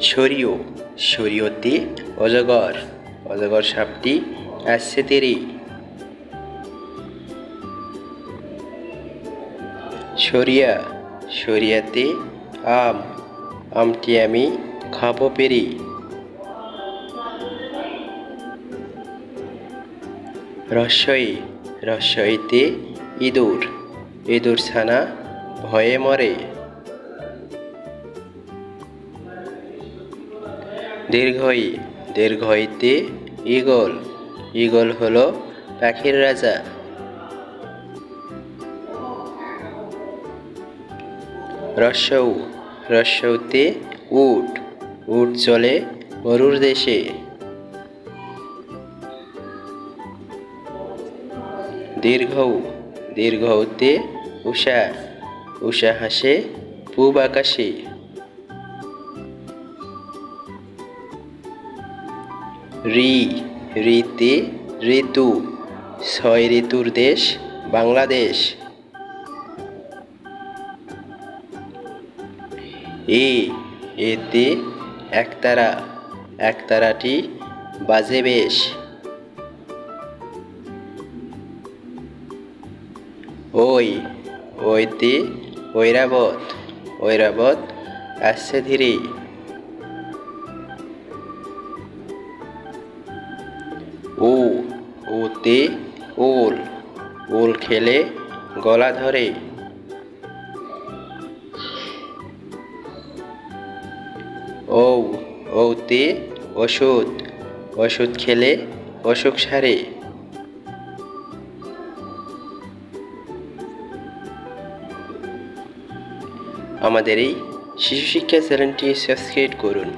সরিও সরিয়তে অজগর অজগর সাপটি আসছে তেরে। সরিয়া সরিয়াতে আম আমটি আমি খাবো পেরে। রস্বই রস্বইতে ইঁদুর ইঁদুর ছানা ভয়ে মরে। দীর্ঘই দীর্ঘইতে ঈগল ঈগল হলো পাখির রাজা। রস্যৌ রস্যৌতে উট উট চলে মরুর দেশে। দীর্ঘৌ দীর্ঘৌতে উষা উষা হাসে পূব আকাশে। রি রিতে ঋতু ছয় ঋতুর দেশ বাংলাদেশ। এতে একতারা একতারাটি বাজে বেশ। ওইতে ঐরাবত ঐরাবত আসছে ধীরে। ওতে ওল ওল খেলে গলা ধরে। ওতে ওষুধ ওষুধ খেলে অসুখ সারে। আমাদের এই শিশু শিক্ষা চ্যানেলটি সাবস্ক্রাইব করুন।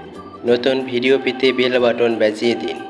নতুন ভিডিও পেতে বেল বাটন বাজিয়ে দিন।